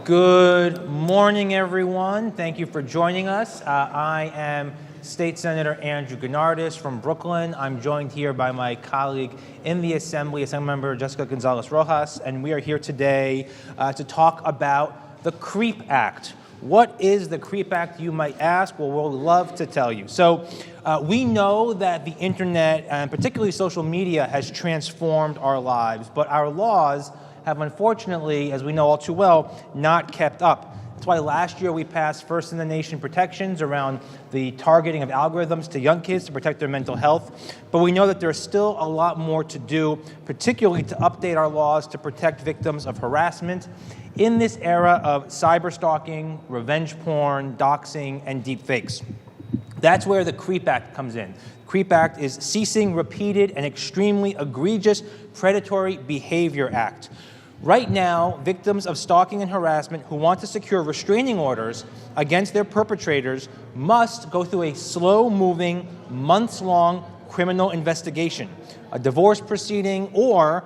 Good morning, everyone. Thank you for joining us. I am State Senator Andrew Gounardes from Brooklyn. I'm joined here by my colleague in the Assembly, Assemblymember Jessica González-Rojas, and we are here today to talk about the CREEP Act. What is the CREEP Act, you might ask? Well, we'll love to tell you. So we know that the internet, and particularly social media, has transformed our lives, but our laws have unfortunately, as we know all too well, not kept up. That's why last year we passed first-in-the-nation protections around the targeting of algorithms to young kids to protect their mental health. But we know that there's still a lot more to do, particularly to update our laws to protect victims of harassment in this era of cyberstalking, revenge porn, doxxing, and deepfakes. That's where the CREEP Act comes in. The CREEP Act is Ceasing Repeated and Extremely Egregious Predatory Behavior Act. Right now, victims of stalking and harassment who want to secure restraining orders against their perpetrators must go through a slow-moving, months-long criminal investigation, a divorce proceeding, or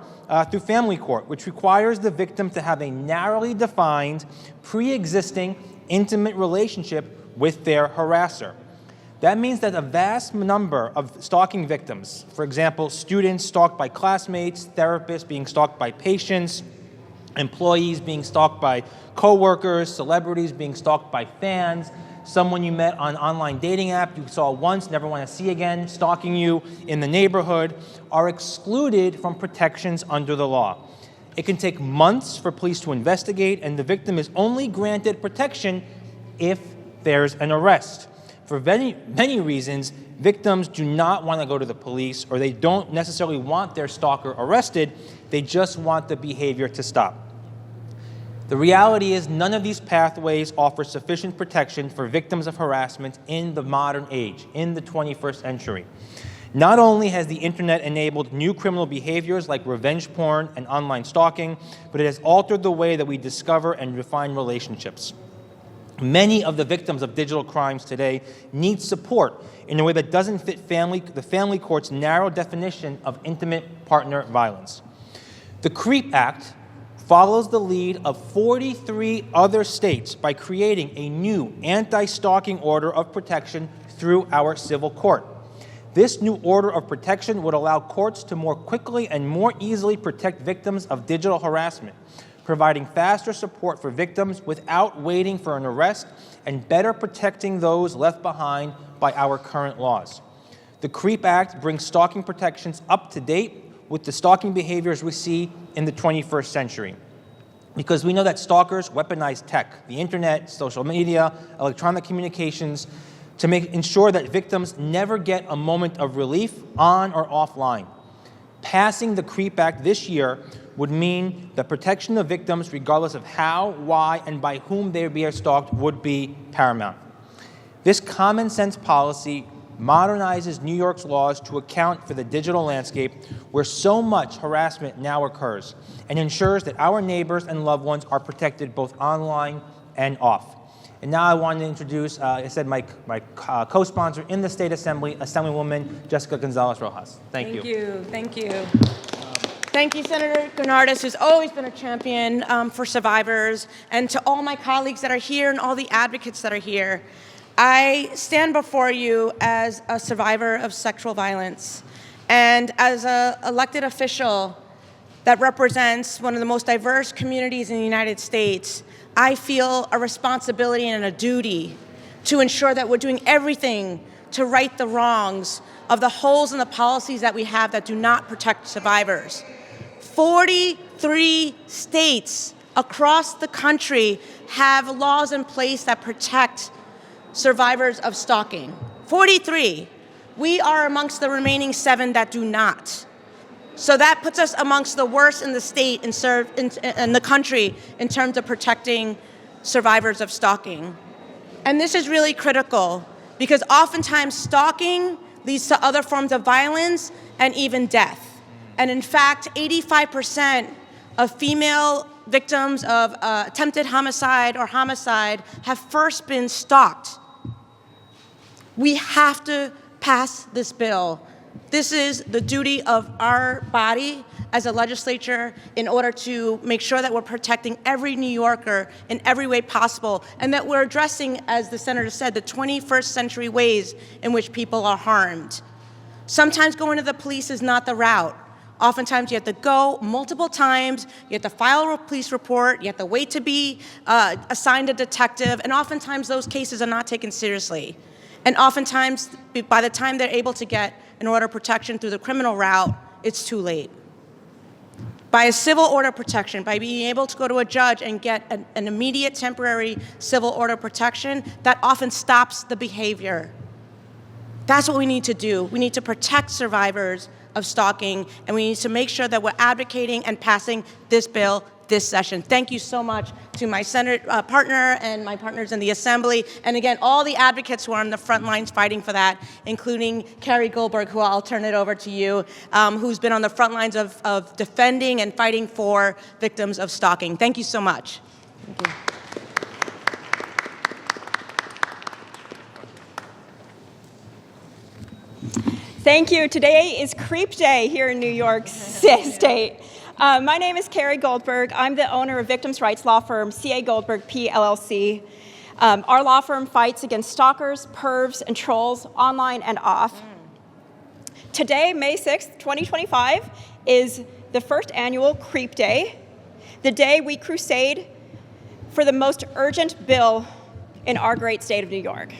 through family court, which requires the victim to have a narrowly defined, pre-existing, intimate relationship with their harasser. That means that a vast number of stalking victims, for example, students stalked by classmates, therapists being stalked by patients, employees being stalked by coworkers, celebrities being stalked by fans, someone you met on an online dating app you saw once, never want to see again, stalking you in the neighborhood, are excluded from protections under the law. It can take months for police to investigate, and the victim is only granted protection if there's an arrest. For many reasons, victims do not want to go to the police, or they don't necessarily want their stalker arrested, they just want the behavior to stop. The reality is none of these pathways offer sufficient protection for victims of harassment in the modern age, in the 21st century. Not only has the internet enabled new criminal behaviors like revenge porn and online stalking, but it has altered the way that we discover and refine relationships. Many of the victims of digital crimes today need support in a way that doesn't fit the family court's narrow definition of intimate partner violence. The CREEP Act follows the lead of 43 other states by creating a new anti-stalking order of protection through our civil court. This new order of protection would allow courts to more quickly and more easily protect victims of digital harassment, providing faster support for victims without waiting for an arrest and better protecting those left behind by our current laws. The CREEP Act brings stalking protections up to date with the stalking behaviors we see in the 21st century. Because we know that stalkers weaponize tech, the internet, social media, electronic communications, to ensure that victims never get a moment of relief on or offline. Passing the CREEP Act this year would mean the protection of victims, regardless of how, why, and by whom they be stalked, would be paramount. This common sense policy modernizes New York's laws to account for the digital landscape where so much harassment now occurs, and ensures that our neighbors and loved ones are protected both online and off. And now I want to introduce, my co-sponsor in the State Assembly, Assemblywoman Jessica González-Rojas. Thank you. Thank you. Thank you, Senator Gounardes, who's always been a champion for survivors, and to all my colleagues that are here and all the advocates that are here. I stand before you as a survivor of sexual violence and as an elected official that represents one of the most diverse communities in the United States. I feel a responsibility and a duty to ensure that we're doing everything to right the wrongs of the holes in the policies that we have that do not protect survivors. 43 states across the country have laws in place that protect survivors of stalking. 43. We are amongst the remaining 7 that do not. So that puts us amongst the worst in the state in the country in terms of protecting survivors of stalking. And this is really critical because oftentimes stalking leads to other forms of violence and even death. And in fact, 85% of female victims of attempted homicide or homicide have first been stalked. We have to pass this bill This is the duty of our body as a legislature in order to make sure that we're protecting every New Yorker in every way possible, and that we're addressing, as the senator said, the 21st century ways in which people are harmed. Sometimes going to the police is not the route. Oftentimes you have to go multiple times, you have to file a police report, you have to wait to be assigned a detective, and oftentimes those cases are not taken seriously. And oftentimes, by the time they're able to get an order of protection through the criminal route, it's too late. By a civil order of protection, by being able to go to a judge and get an immediate temporary civil order of protection, that often stops the behavior. That's what we need to do. We need to protect survivors of stalking, and we need to make sure that we're advocating and passing this bill this session. Thank you so much to my Senate partner and my partners in the Assembly, and again, all the advocates who are on the front lines fighting for that, including Carrie Goldberg, who I'll turn it over to you, who's been on the front lines of defending and fighting for victims of stalking. Thank you so much. Thank you. Thank you. Today is Creep Day here in New York State. My name is Carrie Goldberg. I'm the owner of victims' rights law firm CA Goldberg P. LLC. Our law firm fights against stalkers, pervs, and trolls online and off. Today, May 6th, 2025, is the first annual Creep Day, the day we crusade for the most urgent bill in our great state of New York.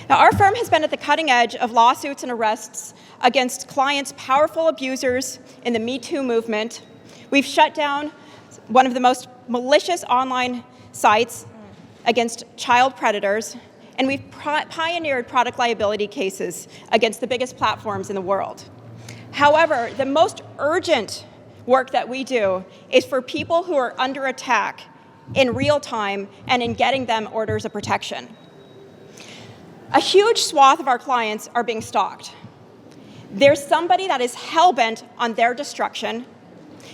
Now, our firm has been at the cutting edge of lawsuits and arrests against clients' powerful abusers in the Me Too movement. We've shut down one of the most malicious online sites against child predators, and we've pioneered product liability cases against the biggest platforms in the world. However, the most urgent work that we do is for people who are under attack in real time and in getting them orders of protection. A huge swath of our clients are being stalked. There's somebody that is hell-bent on their destruction,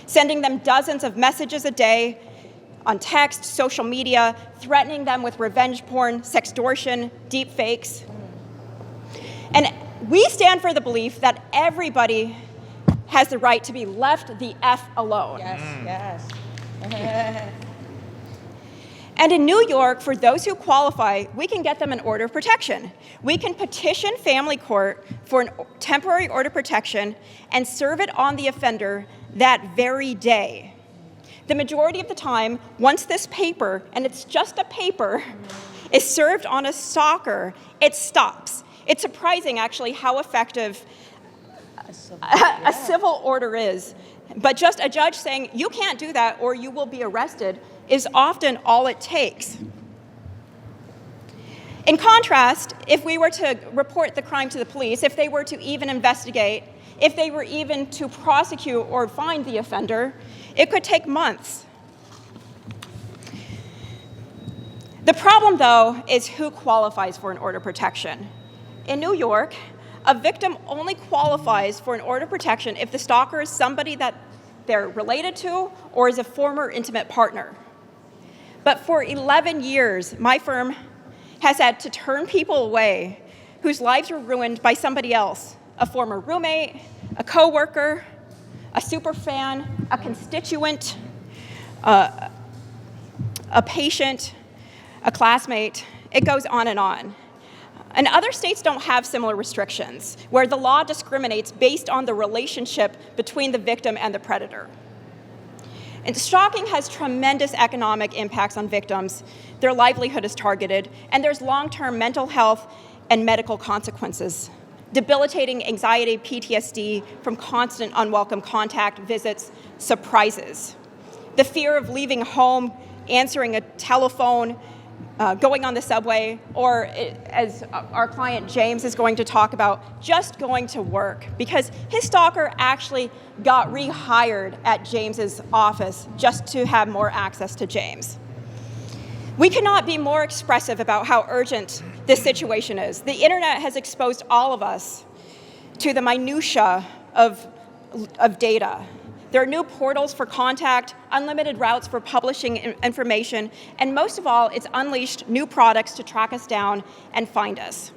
sending them dozens of messages a day on text, social media, threatening them with revenge porn, sextortion, deep fakes. And we stand for the belief that everybody has the right to be left the F alone. Yes, yes. And in New York, for those who qualify, we can get them an order of protection. We can petition family court for a temporary order of protection and serve it on the offender that very day. The majority of the time, once this paper, and it's just a paper, is served on a stalker, it stops. It's surprising, actually, how effective a civil order is. But just a judge saying, you can't do that or you will be arrested, is often all it takes. In contrast, if we were to report the crime to the police, if they were to even investigate, if they were even to prosecute or find the offender, it could take months. The problem, though, is who qualifies for an order of protection. In New York, a victim only qualifies for an order of protection if the stalker is somebody that they're related to or is a former intimate partner. But for 11 years, my firm has had to turn people away whose lives were ruined by somebody else, a former roommate, a coworker, a superfan, a constituent, a patient, a classmate. It goes on and on. And other states don't have similar restrictions, where the law discriminates based on the relationship between the victim and the predator. And stalking has tremendous economic impacts on victims. Their livelihood is targeted, and there's long-term mental health and medical consequences. Debilitating anxiety, PTSD from constant unwelcome contact, visits, surprises. The fear of leaving home, answering a telephone, going on the subway, or as our client James is going to talk about, just going to work, because his stalker actually got rehired at James's office just to have more access to James. We cannot be more expressive about how urgent this situation is. The internet has exposed all of us to the minutia of data. There are new portals for contact, unlimited routes for publishing information, and most of all, it's unleashed new products to track us down and find us.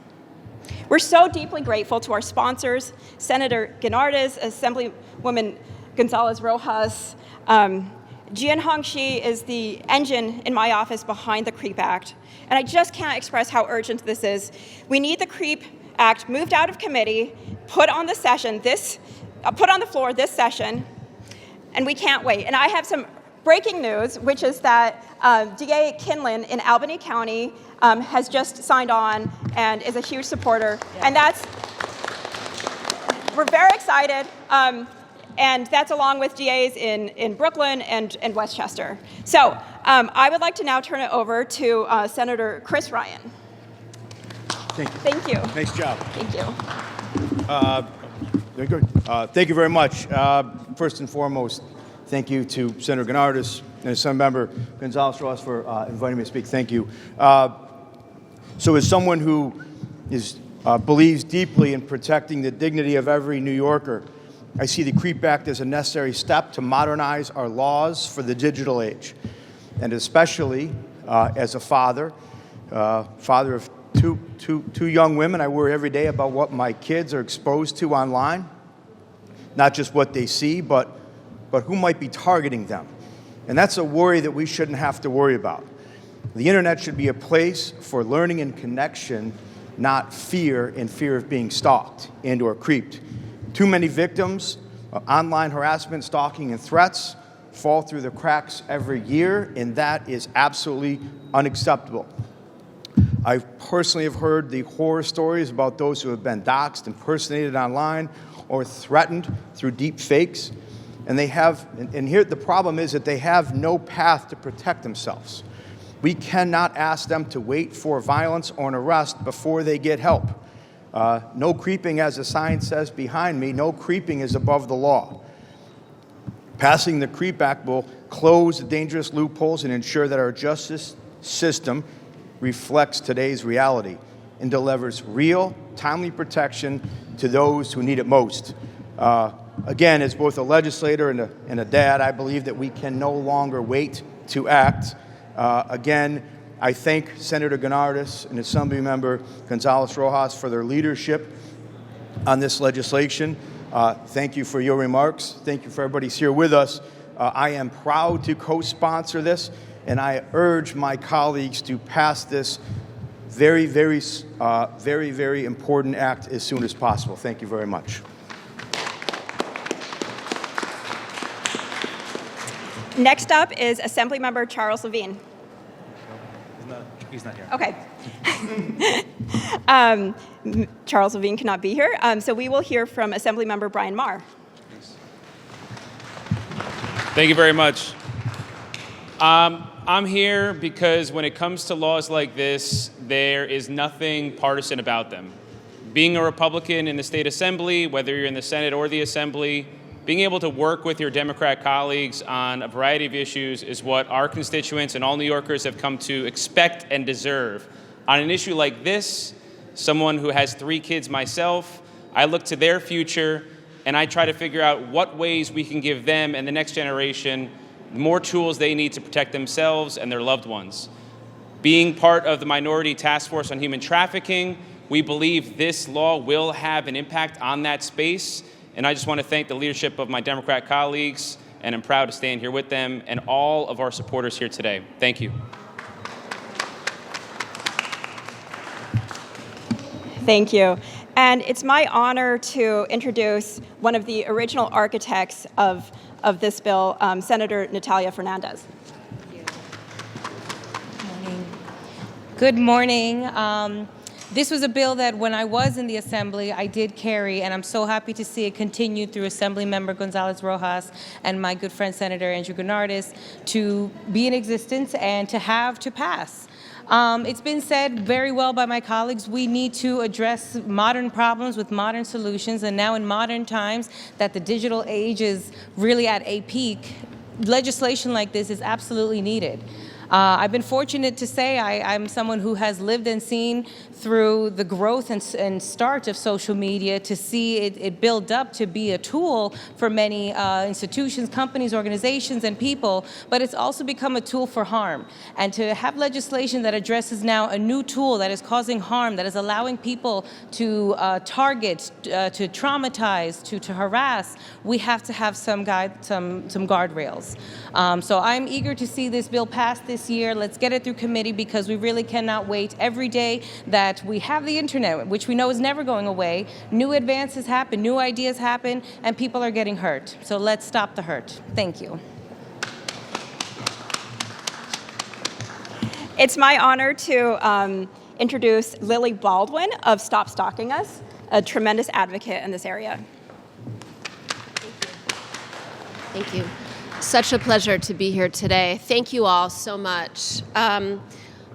We're so deeply grateful to our sponsors, Senator Gounardes, Assemblywoman González-Rojas. Jian Hongxi is the engine in my office behind the CREEP Act. And I just can't express how urgent this is. We need the CREEP Act moved out of committee, put on the floor this session, and we can't wait. And I have some breaking news, which is that DA Kinlan in Albany County has just signed on and is a huge supporter. Yeah. And we're very excited. And that's along with DAs in Brooklyn and Westchester. So I would like to now turn it over to Senator Chris Ryan. Thank you. Thank you. Nice job. Thank you. Very good. Thank you very much. First and foremost, thank you to Senator Gounardes and Assemblymember González-Rojas for inviting me to speak. Thank you. So as someone who believes deeply in protecting the dignity of every New Yorker, I see the CREEP Act as a necessary step to modernize our laws for the digital age. And especially as a father of two young women, I worry every day about what my kids are exposed to online. Not just what they see, but who might be targeting them. And that's a worry that we shouldn't have to worry about. The internet should be a place for learning and connection, not fear and fear of being stalked and or creeped. Too many victims of online harassment, stalking, and threats fall through the cracks every year, and that is absolutely unacceptable. I personally have heard the horror stories about those who have been doxxed, impersonated online, or threatened through deep fakes. And here the problem is that they have no path to protect themselves. We cannot ask them to wait for violence or an arrest before they get help. No creeping, as the sign says behind me, no creeping is above the law. Passing the CREEP Act will close the dangerous loopholes and ensure that our justice system reflects today's reality and delivers real, timely protection to those who need it most. Again, as both a legislator and a dad, I believe that we can no longer wait to act. Again, I thank Senator Gounardes and Assemblymember González-Rojas for their leadership on this legislation. Thank you for your remarks. Thank you for everybody's here with us. I am proud to co-sponsor this, and I urge my colleagues to pass this very, very important act as soon as possible. Thank you very much. Next up is Assemblymember Charles Levine. He's not here. Okay. Charles Levine cannot be here, so we will hear from Assemblymember Brian Marr. Thank you very much. I'm here because when it comes to laws like this, there is nothing partisan about them. Being a Republican in the state assembly, whether you're in the Senate or the Assembly, being able to work with your Democrat colleagues on a variety of issues is what our constituents and all New Yorkers have come to expect and deserve. On an issue like this, someone who has 3 kids myself, I look to their future and I try to figure out what ways we can give them and the next generation more tools they need to protect themselves and their loved ones. Being part of the Minority Task Force on Human Trafficking, we believe this law will have an impact on that space. And I just want to thank the leadership of my Democrat colleagues, and I'm proud to stand here with them and all of our supporters here today. Thank you. Thank you. And it's my honor to introduce one of the original architects of this bill, Senator Natalia Fernandez. Good morning. This was a bill that when I was in the Assembly, I did carry, and I'm so happy to see it continue through Assemblymember González-Rojas and my good friend Senator Andrew Gounardes to be in existence and to pass. It's been said very well by my colleagues, we need to address modern problems with modern solutions, and now in modern times that the digital age is really at a peak, legislation like this is absolutely needed. I've been fortunate to say I'm someone who has lived and seen through the growth and start of social media, to see it build up to be a tool for many institutions, companies, organizations, and people, but it's also become a tool for harm. And to have legislation that addresses now a new tool that is causing harm, that is allowing people to target, to traumatize, to harass, we have to have some guardrails. So I'm eager to see this bill passed this year. Let's get it through committee, because we really cannot wait. Every day that we have the internet, which we know is never going away, new advances happen, new ideas happen, and people are getting hurt. So let's stop the hurt. Thank you. It's my honor to introduce Lily Baldwin of Stop Stalking Us, a tremendous advocate in this area. Thank you. Such a pleasure to be here today. Thank you all so much.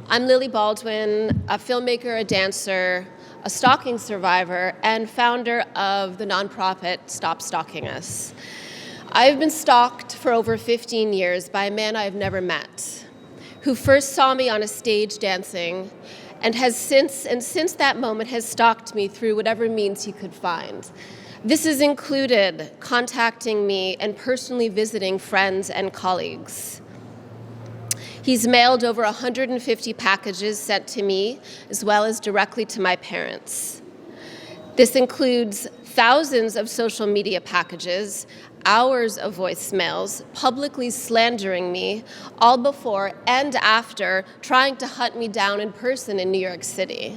I'm Lily Baldwin, a filmmaker, a dancer, a stalking survivor, and founder of the nonprofit Stop Stalking Us. I've been stalked for over 15 years by a man I've never met, who first saw me on a stage dancing, and since that moment has stalked me through whatever means he could find. This has included contacting me and personally visiting friends and colleagues. He's mailed over 150 packages sent to me, as well as directly to my parents. This includes thousands of social media packages, hours of voicemails, publicly slandering me, all before and after trying to hunt me down in person in New York City.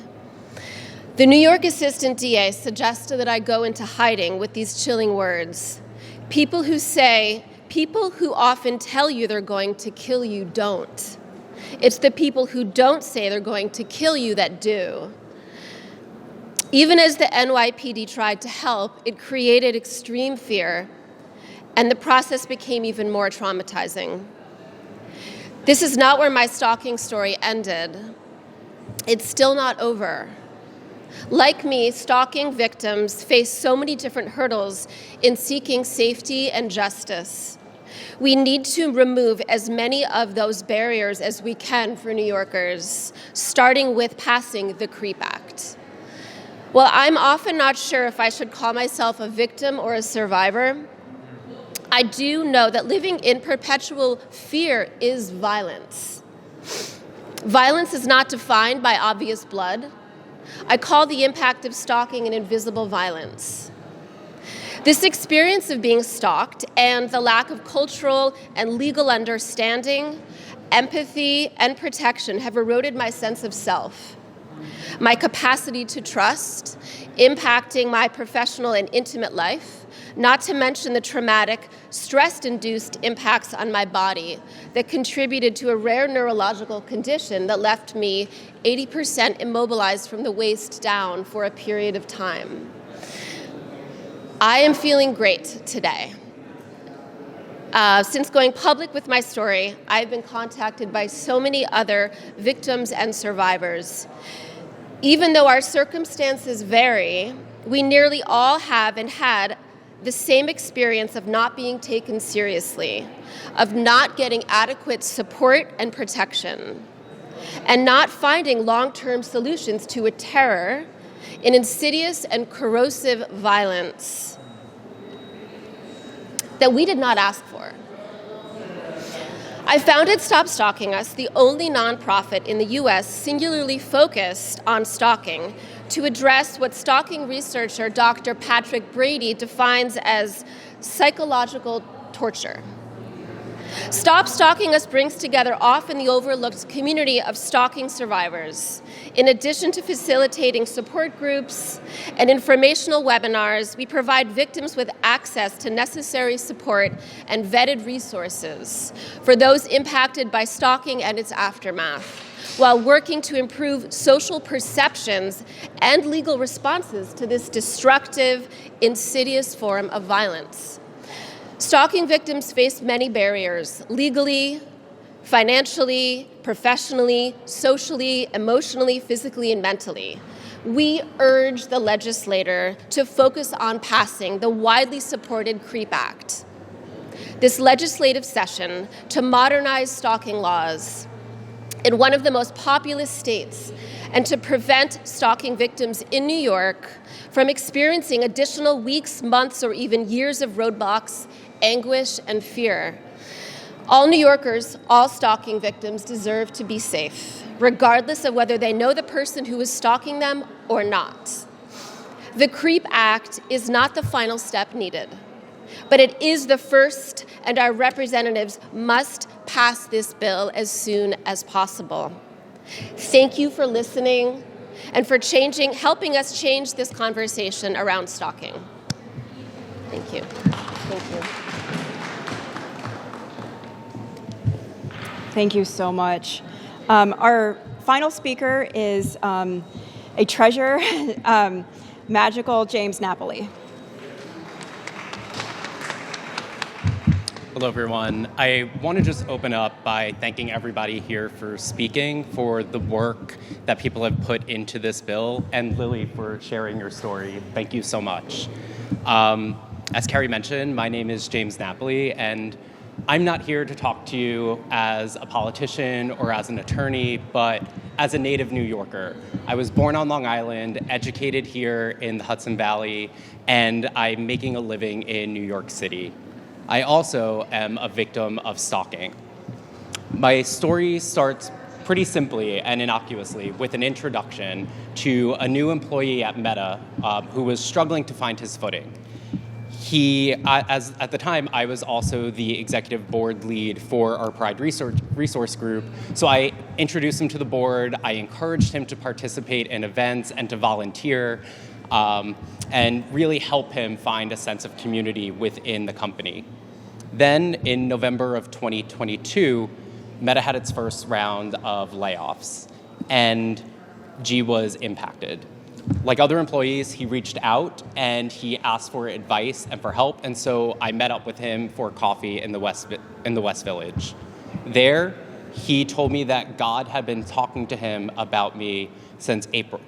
The New York Assistant DA suggested that I go into hiding with these chilling words. People who often tell you they're going to kill you don't. It's the people who don't say they're going to kill you that do. Even as the NYPD tried to help, it created extreme fear, and the process became even more traumatizing. This is not where my stalking story ended. It's still not over. Like me, stalking victims face so many different hurdles in seeking safety and justice. We need to remove as many of those barriers as we can for New Yorkers, starting with passing the CREEP Act. While I'm often not sure if I should call myself a victim or a survivor, I do know that living in perpetual fear is violence. Violence is not defined by obvious blood. I call the impact of stalking an invisible violence. This experience of being stalked and the lack of cultural and legal understanding, empathy, and protection have eroded my sense of self, my capacity to trust, impacting my professional and intimate life, not to mention the traumatic, stress-induced impacts on my body that contributed to a rare neurological condition that left me 80% immobilized from the waist down for a period of time. I am feeling great today. Since going public with my story, I've been contacted by so many other victims and survivors. Even though our circumstances vary, we nearly all have and had the same experience of not being taken seriously, of not getting adequate support and protection, and not finding long-term solutions to a terror, an insidious and corrosive violence that we did not ask for. I founded Stop Stalking Us, the only nonprofit in the U.S. singularly focused on stalking, to address what stalking researcher Dr. Patrick Brady defines as psychological torture. Stop Stalking Us brings together often the overlooked community of stalking survivors. In addition to facilitating support groups and informational webinars, we provide victims with access to necessary support and vetted resources for those impacted by stalking and its aftermath, while working to improve social perceptions and legal responses to this destructive, insidious form of violence. Stalking victims face many barriers, legally, financially, professionally, socially, emotionally, physically, and mentally. We urge the legislator to focus on passing the widely supported CREEP Act. This legislative session to modernize stalking laws in one of the most populous states and to prevent stalking victims in New York from experiencing additional weeks, months, or even years of roadblocks, anguish, and fear. All New Yorkers, all stalking victims deserve to be safe, regardless of whether they know the person who is stalking them or not. The CREEP Act is not the final step needed, but it is the first, and our representatives must pass this bill as soon as possible. Thank you for listening and for helping us change this conversation around stalking. Thank you. Thank you. Thank you so much. Our final speaker is a treasure, magical James Napoli. Hello, everyone. I want to just open up by thanking everybody here for speaking, for the work that people have put into this bill, and Lily for sharing your story. Thank you so much. As Carrie mentioned, my name is James Napoli, and I'm not here to talk to you as a politician or as an attorney, but as a native New Yorker. I was born on Long Island, educated here in the Hudson Valley, and I'm making a living in New York City. I also am a victim of stalking. My story starts pretty simply and innocuously with an introduction to a new employee at Meta who was struggling to find his footing. At the time, I was also the executive board lead for our Pride resource group, so I introduced him to the board, I encouraged him to participate in events and to volunteer, and really help him find a sense of community within the company. Then, in November of 2022, Meta had its first round of layoffs, and G was impacted. Like other employees, he reached out and he asked for advice and for help, and so I met up with him for coffee in the West Village. There, he told me that God had been talking to him about me since April,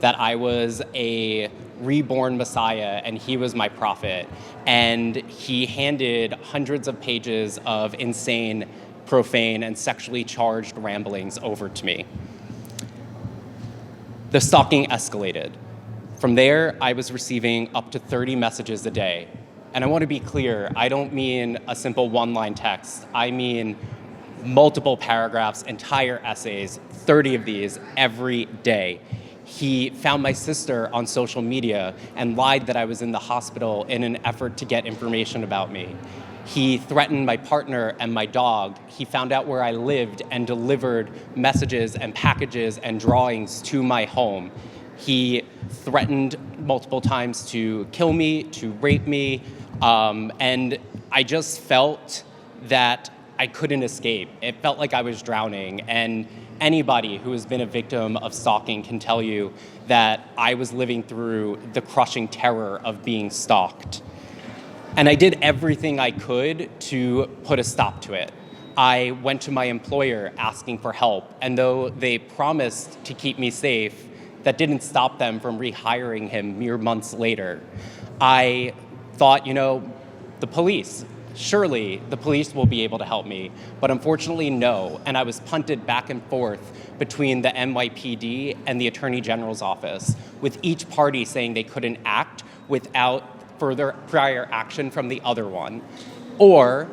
that I was a reborn Messiah and he was my prophet, and he handed hundreds of pages of insane, profane, and sexually charged ramblings over to me. The stalking escalated. From there, I was receiving up to 30 messages a day. And I want to be clear, I don't mean a simple one-line text. I mean multiple paragraphs, entire essays, 30 of these every day. He found my sister on social media and lied that I was in the hospital in an effort to get information about me. He threatened my partner and my dog. He found out where I lived and delivered messages and packages and drawings to my home. He threatened multiple times to kill me, to rape me, and I just felt that I couldn't escape. It felt like I was drowning, and anybody who has been a victim of stalking can tell you that I was living through the crushing terror of being stalked. And I did everything I could to put a stop to it. I went to my employer asking for help, and though they promised to keep me safe, that didn't stop them from rehiring him mere months later. I thought, the police. Surely the police will be able to help me, but unfortunately no, and I was punted back and forth between the NYPD and the Attorney General's office, with each party saying they couldn't act without further prior action from the other one, or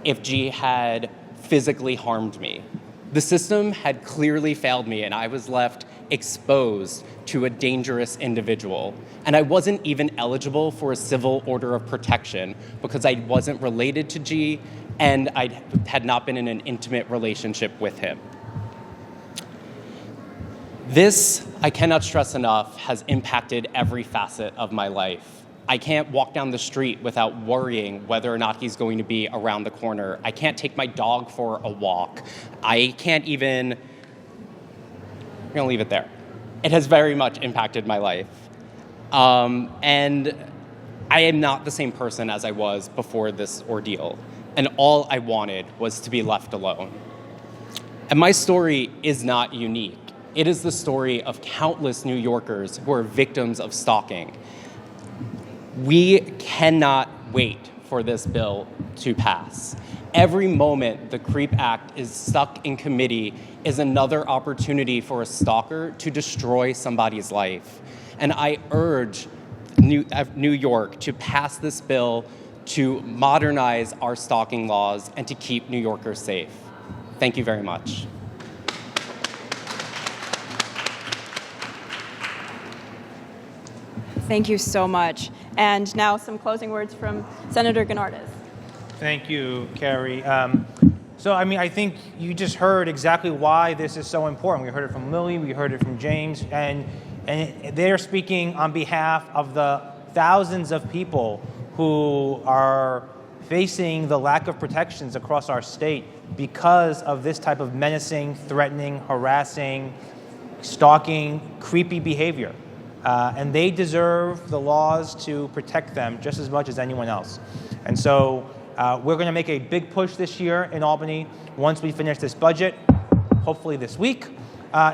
if G had physically harmed me. The system had clearly failed me, and I was left exposed to a dangerous individual. And I wasn't even eligible for a civil order of protection because I wasn't related to G and I had not been in an intimate relationship with him. This, I cannot stress enough, has impacted every facet of my life. I can't walk down the street without worrying whether or not he's going to be around the corner. I can't take my dog for a walk. I can't even, I'm gonna leave it there. It has very much impacted my life. And I am not the same person as I was before this ordeal. And all I wanted was to be left alone. And my story is not unique. It is the story of countless New Yorkers who are victims of stalking. We cannot wait for this bill to pass. Every moment the Creep Act is stuck in committee is another opportunity for a stalker to destroy somebody's life. And I urge New York to pass this bill to modernize our stalking laws and to keep New Yorkers safe. Thank you very much. Thank you so much. And now some closing words from Senator Gounardes. Thank you, Carrie. I think you just heard exactly why this is so important. We heard it from Lily, we heard it from James, and they're speaking on behalf of the thousands of people who are facing the lack of protections across our state because of this type of menacing, threatening, harassing, stalking, creepy behavior. And they deserve the laws to protect them just as much as anyone else. And so we're going to make a big push this year in Albany once we finish this budget, hopefully this week,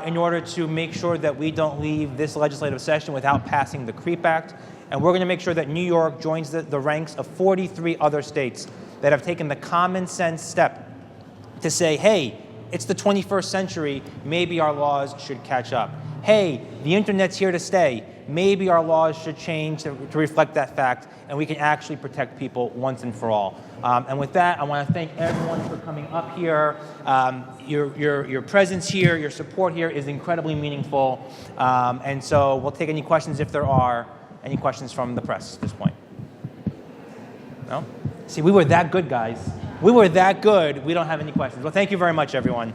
in order to make sure that we don't leave this legislative session without passing the CREEP Act. And we're going to make sure that New York joins the ranks of 43 other states that have taken the common sense step to say, hey, it's the 21st century, maybe our laws should catch up. Hey, the internet's here to stay. Maybe our laws should change to reflect that fact, and we can actually protect people once and for all. And with that, I want to thank everyone for coming up here. Your presence here, your support here is incredibly meaningful. And so we'll take any questions if there are any questions from the press at this point. No? See, we were that good, guys. We were that good. We don't have any questions. Well, thank you very much, everyone.